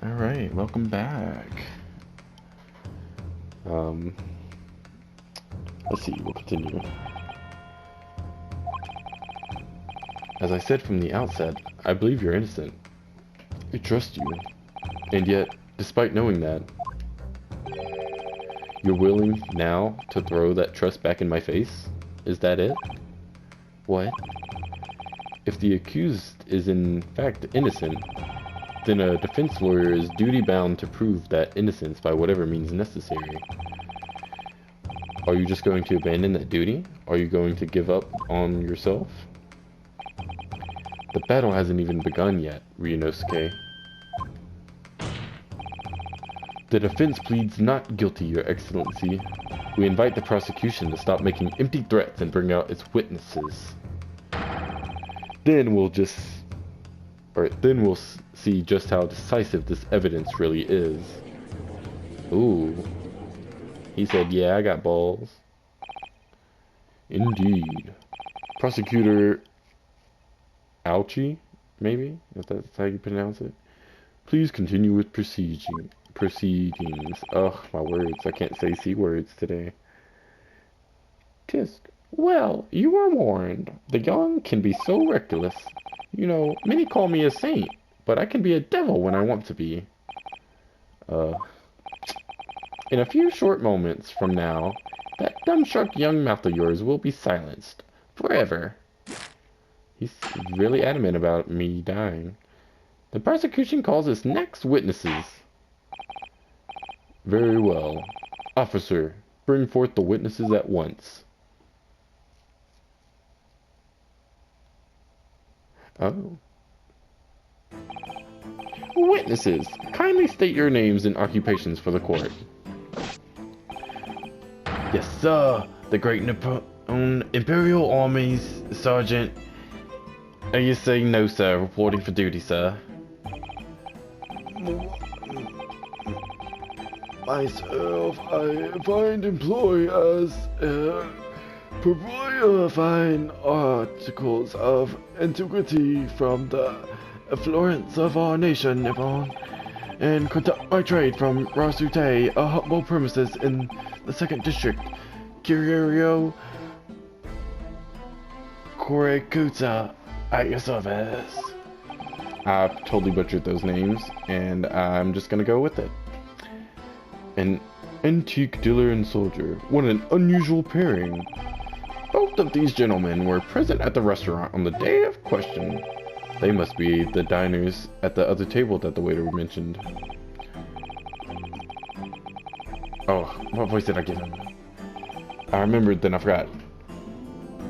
Alright, welcome back. Um, let's see, we'll continue. As I said from the outset, I believe you're innocent. I trust you. And yet, despite knowing that, you're willing now to throw that trust back in my face? Is that it? What? If the accused is in fact innocent, then a defense lawyer is duty-bound to prove that innocence by whatever means necessary. Are you just going to abandon that duty? Are you going to give up on yourself? The battle hasn't even begun yet, Ryunosuke. The defense pleads not guilty, Your Excellency. We invite the prosecution to stop making empty threats and bring out its witnesses. Then we'll see just how decisive this evidence really is. Ooh. He said, yeah, I got balls. Indeed. Prosecutor Alchi, maybe? If that's how you pronounce it. Please continue with proceedings. Ugh, my words. I can't say C words today. Tisk. Well, you were warned. The young can be so reckless. You know, many call me a saint, but I can be a devil when I want to be. In a few short moments from now, that dumb-shark young mouth of yours will be silenced. Forever. He's really adamant about me dying. The prosecution calls its next witnesses. Very well. Officer, bring forth the witnesses at once. Oh. Witnesses, kindly state your names and occupations for the court. Yes, sir. The Great Imperial Army's Sergeant. You say no, sir. Reporting for duty, sir. Myself, I find employ as a proprietor of fine articles of antiquity from the affluence of our nation, Nippon, and conduct my trade from Rasute, a humble premises in the 2nd District, Kirio Korekuta, at your service. I totally butchered those names, and I'm just gonna go with it. An antique dealer and soldier. What an unusual pairing. Both of these gentlemen were present at the restaurant on the day of question. They must be the diners at the other table that the waiter mentioned. Oh, what voice did I give him? I remembered, then I forgot.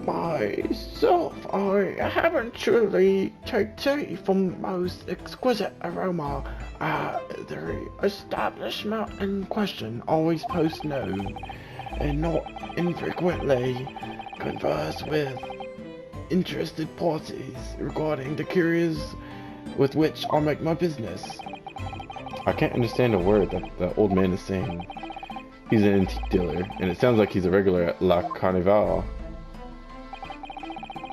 Myself, I haven't truly take tea from most exquisite aroma at the establishment in question, always post noon, and not infrequently converse with interested parties regarding the curios with which I make my business. I can't understand a word that the old man is saying. He's an antique dealer, and it sounds like he's a regular at La Carnival.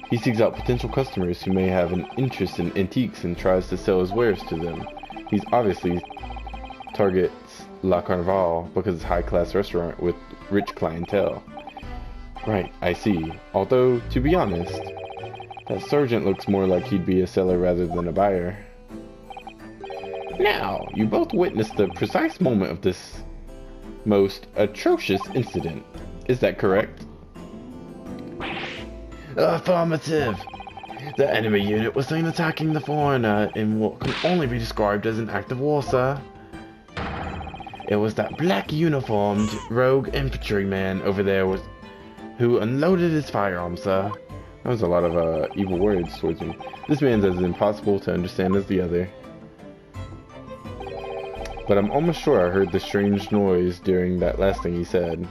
He seeks out potential customers who may have an interest in antiques and tries to sell his wares to them. He's obviously targets La Carnival because it's a high-class restaurant with rich clientele. Right, I see. Although, to be honest, that sergeant looks more like he'd be a seller rather than a buyer. Now, you both witnessed the precise moment of this most atrocious incident. Is that correct? Affirmative. The enemy unit was seen attacking the foreigner in what can only be described as an act of war, sir. It was that black uniformed rogue infantryman over there who unloaded his firearm, sir. That was a lot of evil words towards me. This man's as impossible to understand as the other. But I'm almost sure I heard the strange noise during that last thing he said.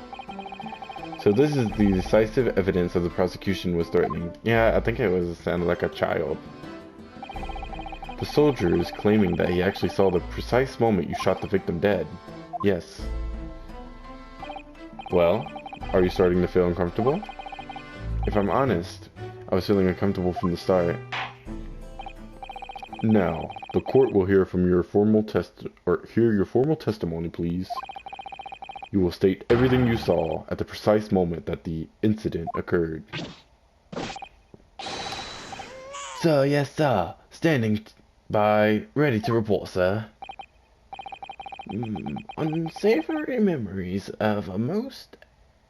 So this is the decisive evidence of the prosecution was threatening. Yeah, I think it sounded like a child. The soldier is claiming that he actually saw the precise moment you shot the victim dead. Yes. Well, are you starting to feel uncomfortable? If I'm honest, I was feeling uncomfortable from the start. Now, the court will hear your formal testimony, please. You will state everything you saw at the precise moment that the incident occurred. Sir, yes, sir. Standing by, ready to report, sir. Unsavory memories of a most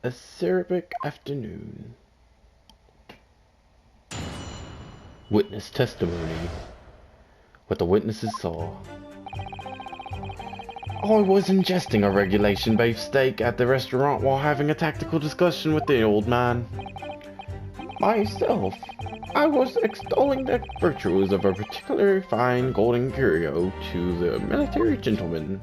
acerbic afternoon. Witness testimony. What the witnesses saw. I was ingesting a regulation-beef steak at the restaurant while having a tactical discussion with the old man. Myself, I was extolling the virtues of a particularly fine golden curio to the military gentleman.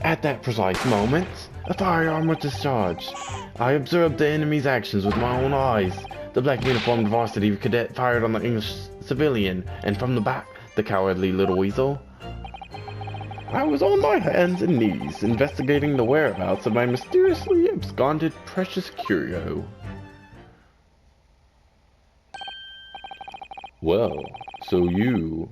At that precise moment, a firearm was discharged. I observed the enemy's actions with my own eyes. The black uniformed varsity cadet fired on the English civilian, and from the back, the cowardly little weasel. I was on my hands and knees, investigating the whereabouts of my mysteriously absconded precious curio. Well, so you,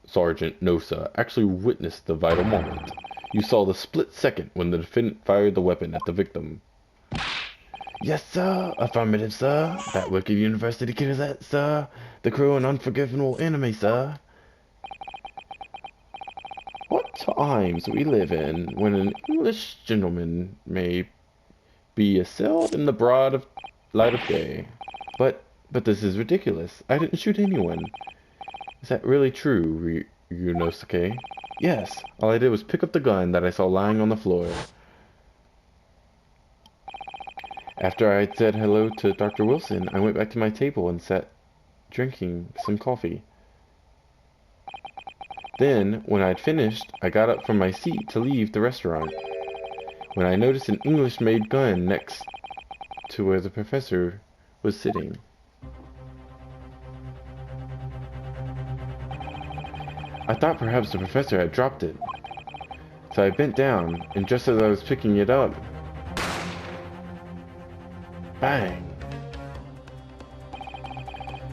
Sergeant Nosa, actually witnessed the vital moment. You saw the split second when the defendant fired the weapon at the victim. Yes, sir. Affirmative, sir. That wicked university cadet, sir. The cruel and unforgivable enemy, sir. What times we live in when an English gentleman may be assailed in the broad light of day. But this is ridiculous. I didn't shoot anyone. Is that really true, Ryunosuke? Yes. All I did was pick up the gun that I saw lying on the floor. After I had said hello to Dr. Wilson, I went back to my table and sat drinking some coffee. Then, when I had finished, I got up from my seat to leave the restaurant, when I noticed an English-made gun next to where the professor was sitting. I thought perhaps the professor had dropped it, so I bent down, and just as I was picking it up, bang!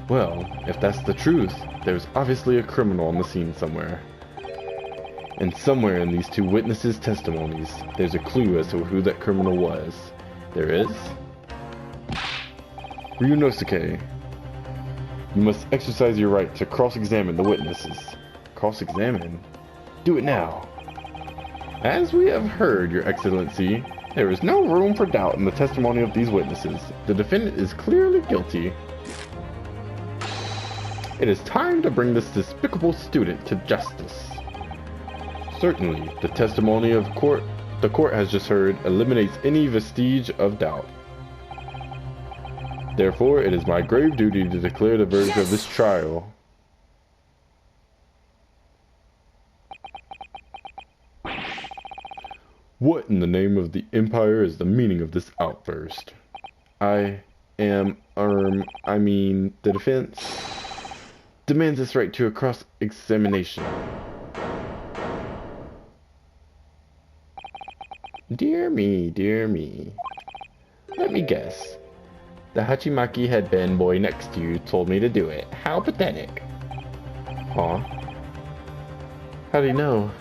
Well, if that's the truth, there's obviously a criminal on the scene somewhere. And somewhere in these two witnesses' testimonies, there's a clue as to who that criminal was. There is? Ryunosuke, you must exercise your right to cross-examine the witnesses. Cross-examine? Do it now. As we have heard, Your Excellency, there is no room for doubt in the testimony of these witnesses. The defendant is clearly guilty. It is time to bring this despicable student to justice. Certainly, the testimony of the court has just heard eliminates any vestige of doubt. Therefore, it is my grave duty to declare the verdict of this trial. What in the name of the Empire is the meaning of this outburst? The defense demands its right to a cross-examination. Dear me, dear me. Let me guess. The Hachimaki headband boy next to you told me to do it. How pathetic. Huh? How do you know?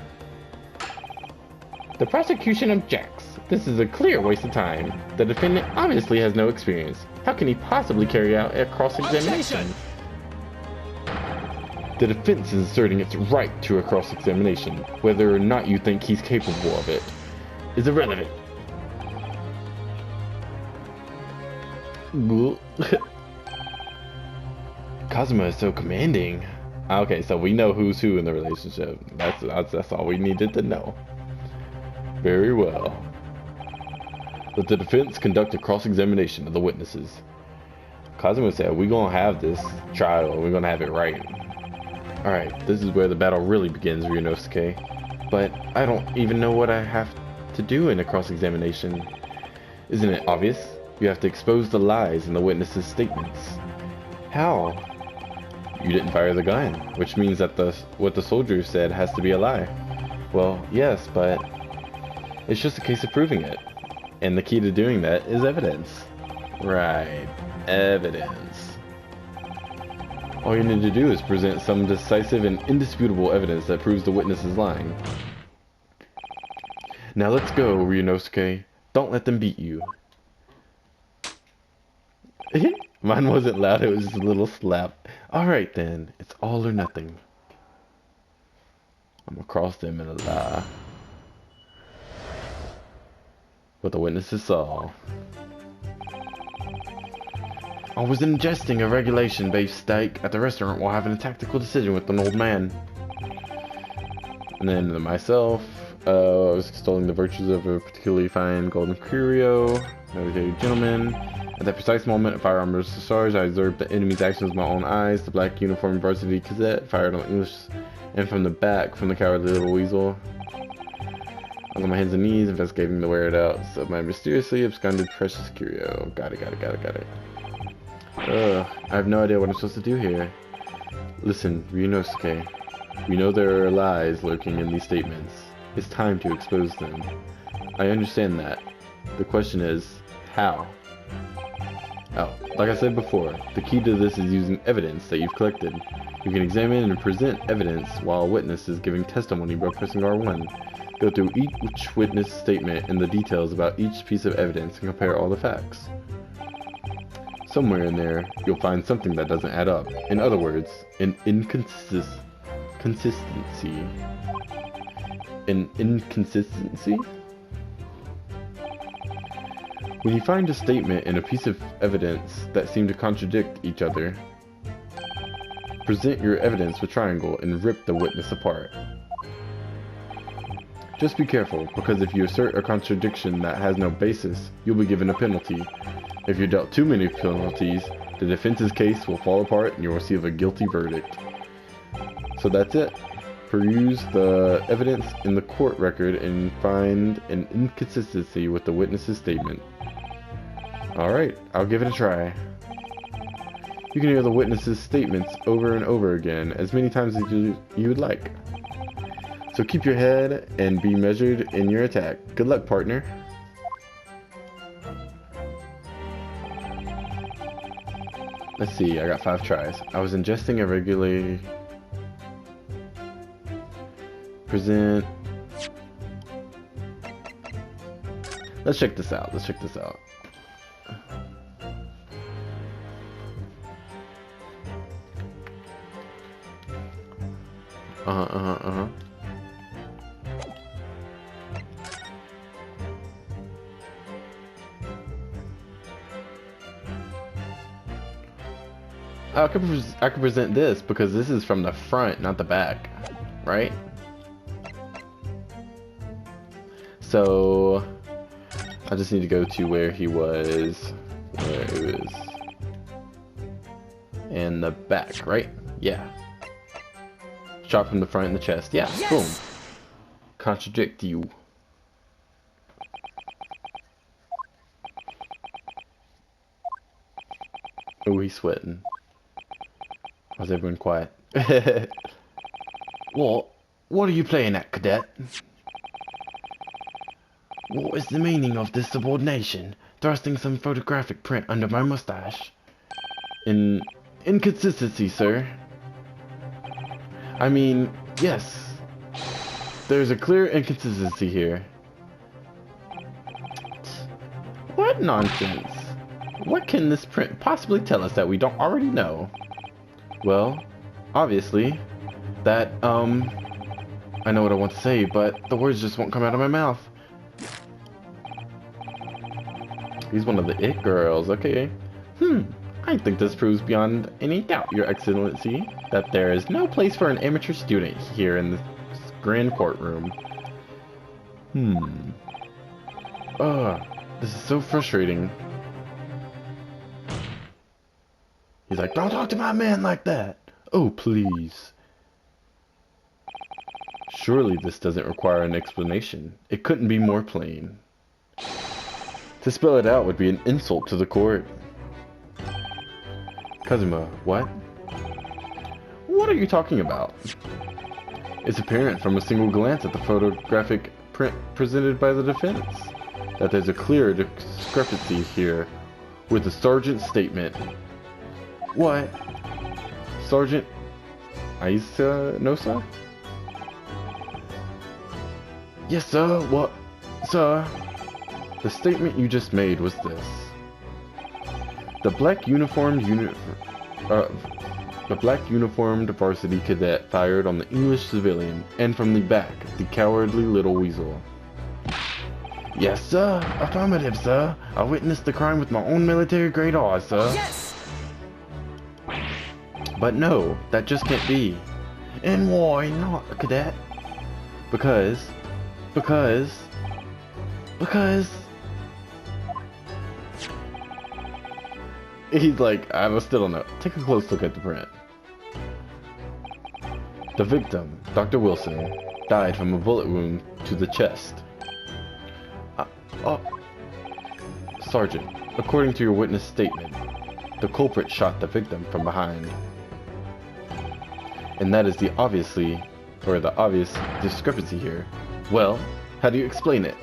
The prosecution objects. This is a clear waste of time. The defendant obviously has no experience. How can he possibly carry out a cross-examination? The defense is asserting its right to a cross-examination. Whether or not you think he's capable of it is irrelevant. Kazuma is so commanding. Okay, so we know who's who in the relationship. That's all we needed to know. Very well. Let the defense conduct a cross-examination of the witnesses. Kazuma said, we're gonna have this trial, and we're gonna have it right. Alright, this is where the battle really begins, Ryunosuke. But I don't even know what I have to do in a cross-examination. Isn't it obvious? You have to expose the lies in the witnesses' statements. How? You didn't fire the gun, which means that what the soldier said has to be a lie. Well, yes, but it's just a case of proving it. And the key to doing that is evidence. Right, evidence. All you need to do is present some decisive and indisputable evidence that proves the witness is lying. Now let's go, Ryunosuke. Don't let them beat you. Mine wasn't loud, it was just a little slap. Alright then, it's all or nothing. I'm gonna cross them and lie. What the witnesses saw. I was ingesting a regulation-based steak at the restaurant while having a tactical decision with an old man. And then myself, I was extolling the virtues of a particularly fine golden curio, meditated gentleman. At that precise moment, a firearm was discharged. I observed the enemy's actions with my own eyes. The black uniformed varsity cadet fired on English, and from the back, from the cowardly little weasel. I was on my hands and knees, investigating the whereabouts of my mysteriously absconded precious curio. Got it. I have no idea what I'm supposed to do here. Listen, Ryunosuke. We know there are lies lurking in these statements. It's time to expose them. I understand that. The question is, how? Oh, like I said before, the key to this is using evidence that you've collected. You can examine and present evidence while a witness is giving testimony by pressing R1. Go through each witness statement and the details about each piece of evidence and compare all the facts. Somewhere in there, you'll find something that doesn't add up. In other words, an inconsistency. An inconsistency? When you find a statement and a piece of evidence that seem to contradict each other, present your evidence with triangle and rip the witness apart. Just be careful, because if you assert a contradiction that has no basis, you'll be given a penalty. If you're dealt too many penalties, the defense's case will fall apart and you'll receive a guilty verdict. So that's it. Peruse the evidence in the court record and find an inconsistency with the witness's statement. Alright, I'll give it a try. You can hear the witness's statements over and over again, as many times as you would like. So keep your head and be measured in your attack. Good luck, partner. Let's see, I got 5 tries. I was ingesting a regularly present. Let's check this out. I could present this because this is from the front, not the back, right? So I just need to go to where he was in the back, right? Yeah. Shot from the front in the chest. Yeah, yes! Boom. Contradict you. Oh, he's sweating. Why's everyone quiet? What are you playing at, cadet? What is the meaning of this subordination? Thrusting some photographic print under my mustache? Inconsistency, sir. I mean, yes. There's a clear inconsistency here. What nonsense? What can this print possibly tell us that we don't already know? Well, obviously, that, I know what I want to say, but the words just won't come out of my mouth. He's one of the it girls, okay. I think this proves beyond any doubt, Your Excellency, that there is no place for an amateur student here in this grand courtroom. This is so frustrating. He's like, don't talk to my man like that. Oh, please. Surely this doesn't require an explanation. It couldn't be more plain. To spell it out would be an insult to the court. Kazuma, what? What are you talking about? It's apparent from a single glance at the photographic print presented by the defense that there's a clear discrepancy here with the sergeant's statement. What? Sergeant Isa Nosa? Yes, sir. What? Sir? The statement you just made was this. The black uniformed varsity cadet fired on the English civilian, and from the back, the cowardly little weasel. Yes, sir. Affirmative, sir. I witnessed the crime with my own military-grade eyes, sir. Yes! But no, that just can't be. And why not, cadet? Because... He's like, I still don't know. Take a close look at the print. The victim, Dr. Wilson, died from a bullet wound to the chest. Sergeant, according to your witness statement, the culprit shot the victim from behind. And that is the obvious discrepancy here. Well, how do you explain it?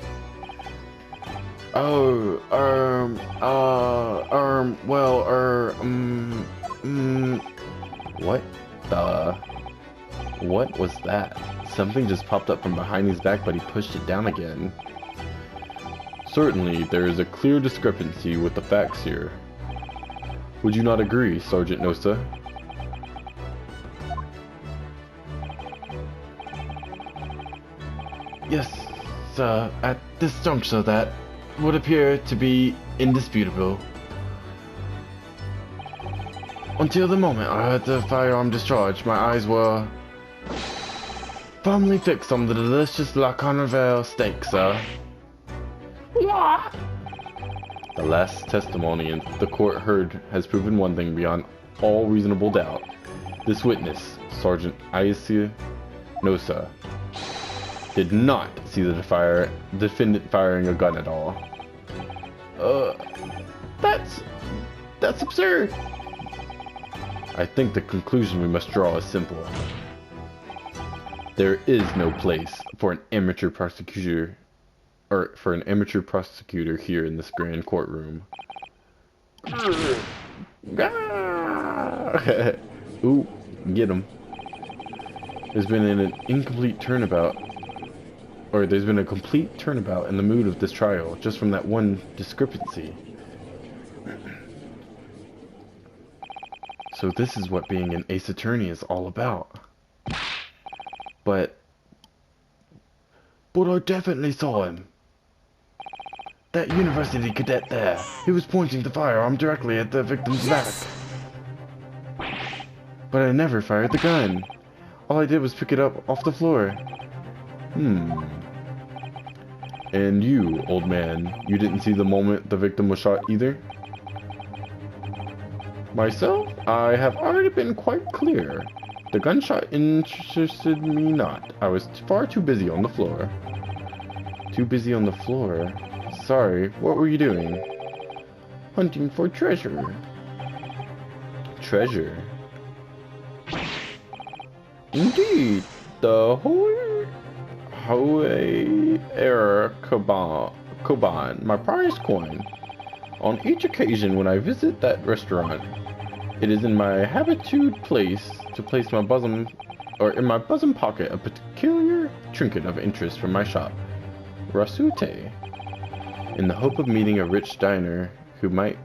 What was that? Something just popped up from behind his back, but he pushed it down again. Certainly, there is a clear discrepancy with the facts here. Would you not agree, Sergeant Nosa? Yes, sir. At this juncture, that would appear to be indisputable. Until the moment I heard the firearm discharge, my eyes were firmly fixed on the delicious La Carnivale steak, sir. What? The last testimony the court heard has proven one thing beyond all reasonable doubt. This witness, Sergeant Isa Nosa, did not see the defendant firing a gun at all. That's absurd. I think the conclusion we must draw is simple. There is no place for an amateur prosecutor here in this grand courtroom. Ooh, get him. There's been a complete turnabout in the mood of this trial just from that one discrepancy. So this is what being an ace attorney is all about. But I definitely saw him. That university cadet there. He was pointing the firearm directly at the victim's back. But I never fired the gun. All I did was pick it up off the floor. And you, old man, you didn't see the moment the victim was shot either? Myself, I have already been quite clear. The gunshot interested me not. I was far too busy on the floor. Too busy on the floor? Sorry, what were you doing? Hunting for treasure. Treasure? Indeed, the Hohe Koban, my prized coin. On each occasion when I visit that restaurant, it is in my habitude place to place in my bosom pocket a peculiar trinket of interest from my shop, Rasute, in the hope of meeting a rich diner who might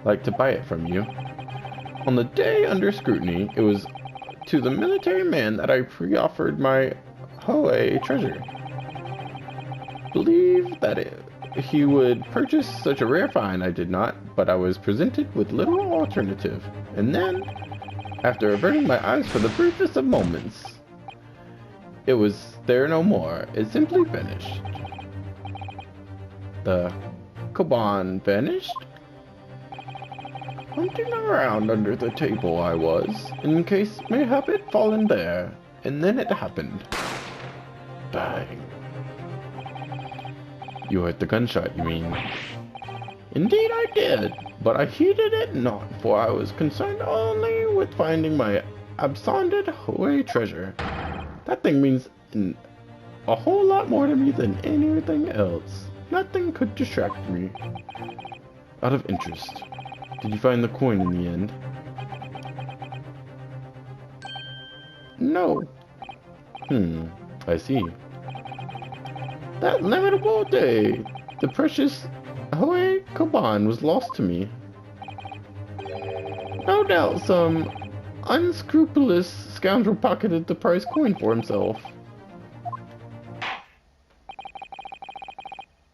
like to buy it from you. On the day under scrutiny, it was to the military man that I pre-offered my Hohe treasure. Believe that he would purchase such a rare find. I did not, but I was presented with little alternative. And then, after averting my eyes for the briefest of moments, it was there no more. It simply vanished. The Koban vanished? Hunting around under the table I was, in case mayhap it fallen there, and then it happened. Bang. You heard the gunshot, you mean? Indeed I did, but I heeded it not, for I was concerned only with finding my absconded Hohe treasure. That thing means a whole lot more to me than anything else. Nothing could distract me. Out of interest, did you find the coin in the end? No. I see. That lamentable day, the precious Hoe Kaban was lost to me. No doubt some unscrupulous scoundrel pocketed the prize coin for himself.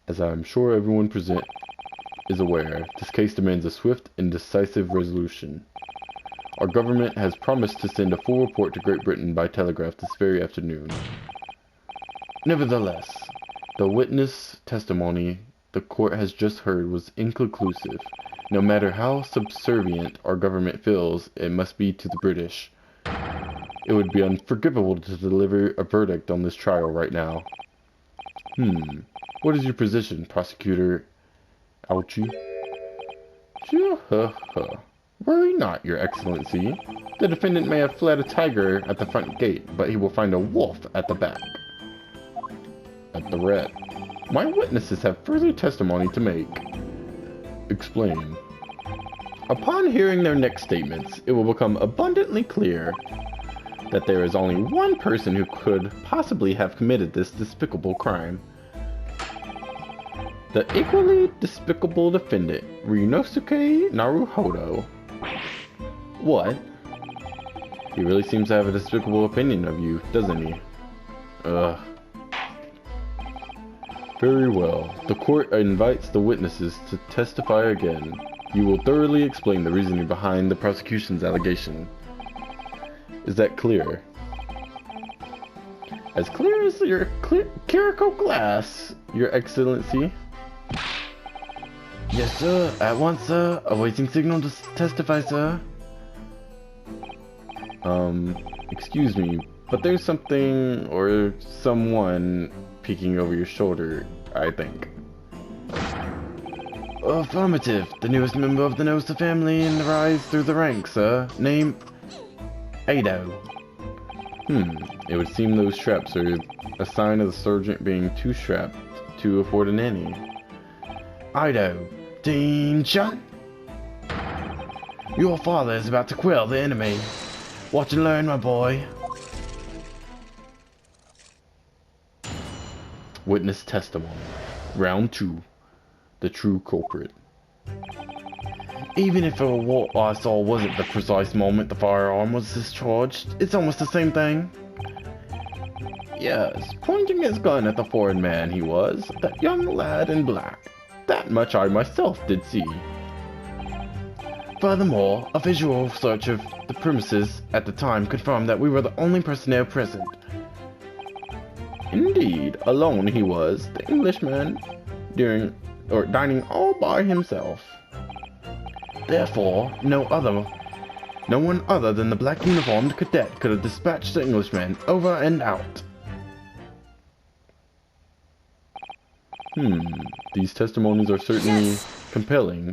As I'm sure everyone present is aware, this case demands a swift and decisive resolution. Our government has promised to send a full report to Great Britain by telegraph this very afternoon. Nevertheless, the witness testimony the court has just heard was inconclusive. No matter how subservient our government feels it must be to the British, it would be unforgivable to deliver a verdict on this trial right now. What is your position, Prosecutor Ouchie? Worry not, Your Excellency. The defendant may have fled a tiger at the front gate, but he will find a wolf at the back. At the rat. My witnesses have further testimony to make. Explain. Upon hearing their next statements, it will become abundantly clear that there is only one person who could possibly have committed this despicable crime. The equally despicable defendant, Ryunosuke Naruhodo. What? He really seems to have a despicable opinion of you, doesn't he? Very well. The court invites the witnesses to testify again. You will thoroughly explain the reasoning behind the prosecution's allegation. Is that clear? As clear as your clerical glass, Your Excellency. Yes, sir. At once, sir. Awaiting signal to testify, sir. Excuse me, but there's something or someone peeking over your shoulder, I think. Affirmative. The newest member of the Nosa family in the rise through the ranks, sir. Name... Ado. It would seem those straps are a sign of the sergeant being too strapped to afford a nanny. Ido, Dean-chan. Your father is about to quell the enemy. Watch and learn, my boy. Witness testimony. Round 2. The true culprit. Even if what I saw wasn't the precise moment the firearm was discharged, it's almost the same thing. Yes, pointing his gun at the foreign man he was, that young lad in black. That much I myself did see. Furthermore, a visual search of the premises at the time confirmed that we were the only personnel present. Indeed, alone he was, the Englishman, dining all by himself. Therefore, no one other than the black uniformed cadet could have dispatched the Englishman over and out. These testimonies are certainly compelling.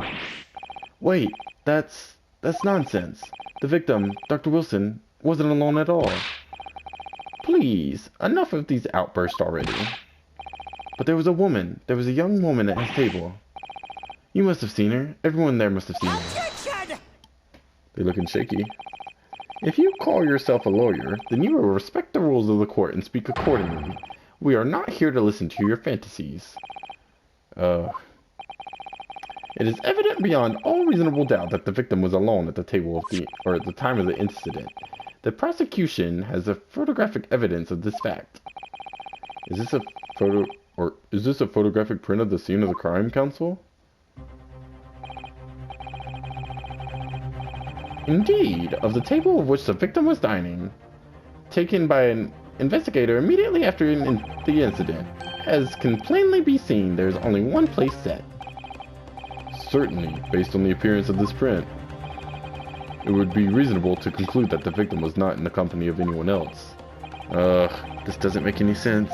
Wait, that's nonsense. The victim, Dr. Wilson, wasn't alone at all. Please, enough of these outbursts already. But there was a woman. There was a young woman at his table. You must have seen her. Everyone there must have seen her. They're looking shaky. If you call yourself a lawyer, then you will respect the rules of the court and speak accordingly. We are not here to listen to your fantasies. It is evident beyond all reasonable doubt that the victim was alone at the table at the time of the incident. The prosecution has a photographic evidence of this fact. Is this a photographic print of the scene of the crime, counsel? Indeed, of the table of which the victim was dining, taken by an investigator immediately after the incident. As can plainly be seen, there is only one place set. Certainly, based on the appearance of this print. It would be reasonable to conclude that the victim was not in the company of anyone else. This doesn't make any sense.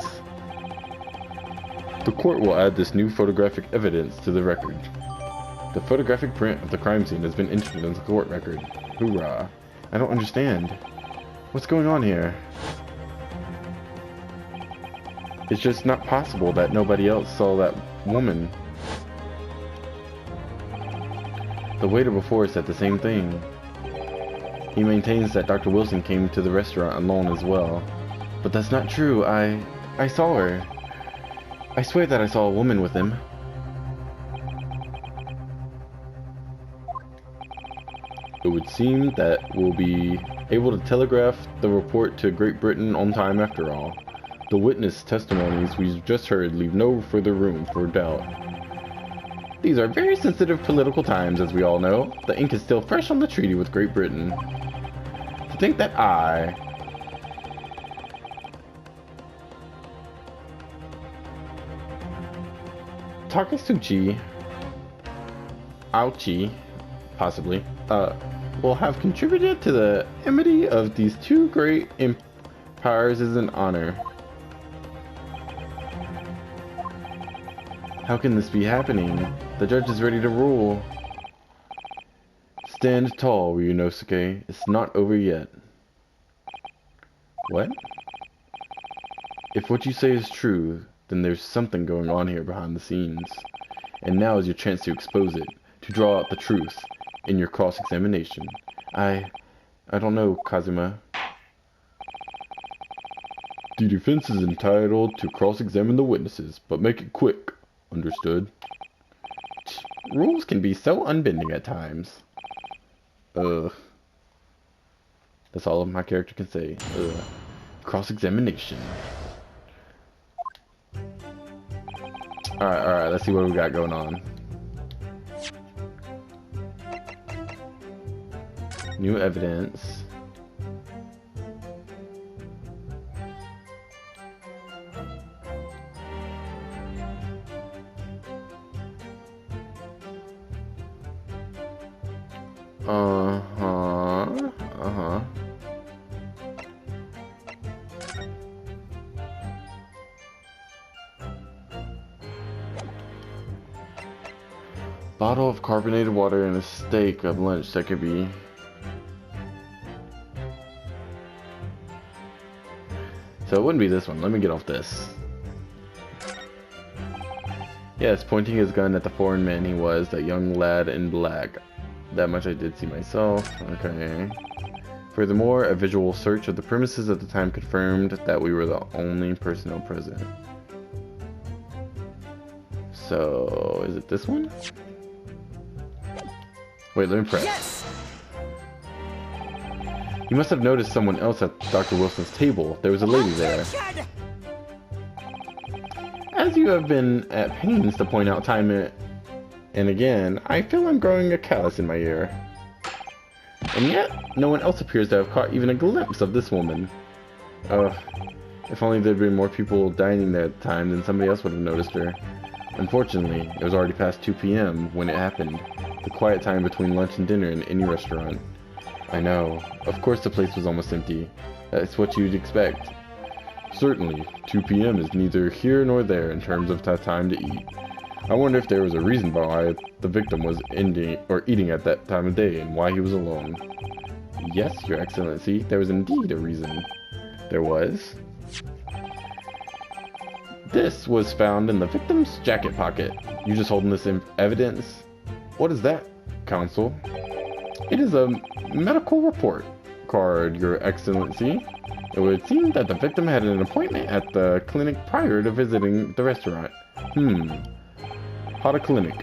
The court will add this new photographic evidence to the record. The photographic print of the crime scene has been entered into the court record. Hoorah. I don't understand. What's going on here? It's just not possible that nobody else saw that woman. The waiter before said the same thing. He maintains that Dr. Wilson came to the restaurant alone as well. But that's not true. I saw her. I swear that I saw a woman with him. It would seem that we'll be able to telegraph the report to Great Britain on time after all. The witness testimonies we've just heard leave no further room for doubt. These are very sensitive political times, as we all know. The ink is still fresh on the treaty with Great Britain. To think that Takasuchi, Aochi, possibly, will have contributed to the enmity of these two great empires is an honor. How can this be happening? The judge is ready to rule. Stand tall, Ryunosuke. It's not over yet. What? If what you say is true, then there's something going on here behind the scenes. And now is your chance to expose it, to draw out the truth in your cross-examination. I don't know, Kazuma. The defense is entitled to cross-examine the witnesses, but make it quick. Understood. Rules can be so unbending at times. That's all my character can say. Cross-examination. Alright, let's see what we got going on. New evidence. Bottle of carbonated water and a steak of lunch. That could be. So it wouldn't be this one. Let me get off this. Yes, pointing his gun at the foreign man he was, that young lad in black. That much I did see myself. Okay. Furthermore, a visual search of the premises at the time confirmed that we were the only personnel present. So, is it this one? Wait, let me press. Yes! You must have noticed someone else at Dr. Wilson's table. There was a lady there. As you have been at pains to point out time and again, I feel I'm growing a callus in my ear. And yet, no one else appears to have caught even a glimpse of this woman. If only there'd been more people dining there at the time, then somebody else would have noticed her. Unfortunately, it was already past 2 p.m. when it happened. The quiet time between lunch and dinner in any restaurant. I know. Of course the place was almost empty. That's what you'd expect. Certainly, 2 p.m. is neither here nor there in terms of time to eat. I wonder if there was a reason why the victim was eating at that time of day and why he was alone. Yes, Your Excellency, there was indeed a reason. There was. This was found in the victim's jacket pocket. You just holding this evidence? What is that, Counsel? It is a medical report card, Your Excellency. It would seem that the victim had an appointment at the clinic prior to visiting the restaurant. Hot clinic.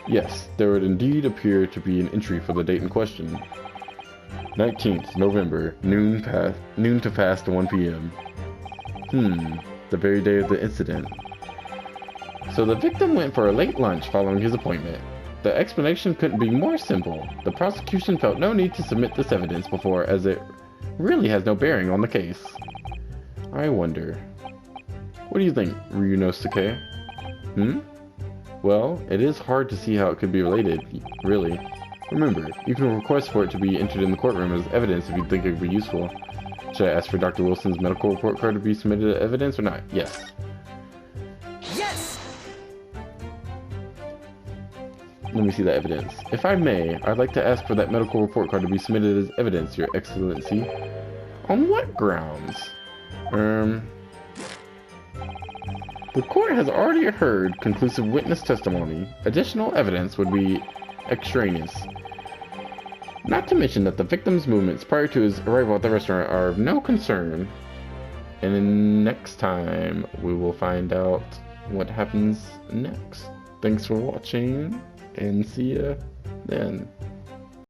Yes, there would indeed appear to be an entry for the date in question. 19th November, noon to past 1 p.m. The very day of the incident. So the victim went for a late lunch following his appointment. The explanation couldn't be more simple. The prosecution felt no need to submit this evidence before, as it really has no bearing on the case. I wonder. What do you think, Ryunosuke? Well, it is hard to see how it could be related, really. Remember, you can request for it to be entered in the courtroom as evidence if you think it would be useful. Should I ask for Dr. Wilson's medical report card to be submitted as evidence or not? Yes. Yes! Let me see the evidence. If I may, I'd like to ask for that medical report card to be submitted as evidence, Your Excellency. On what grounds? The court has already heard conclusive witness testimony. Additional evidence would be extraneous. Not to mention that the victim's movements prior to his arrival at the restaurant are of no concern. And then next time, we will find out what happens next. Thanks for watching, and see ya then.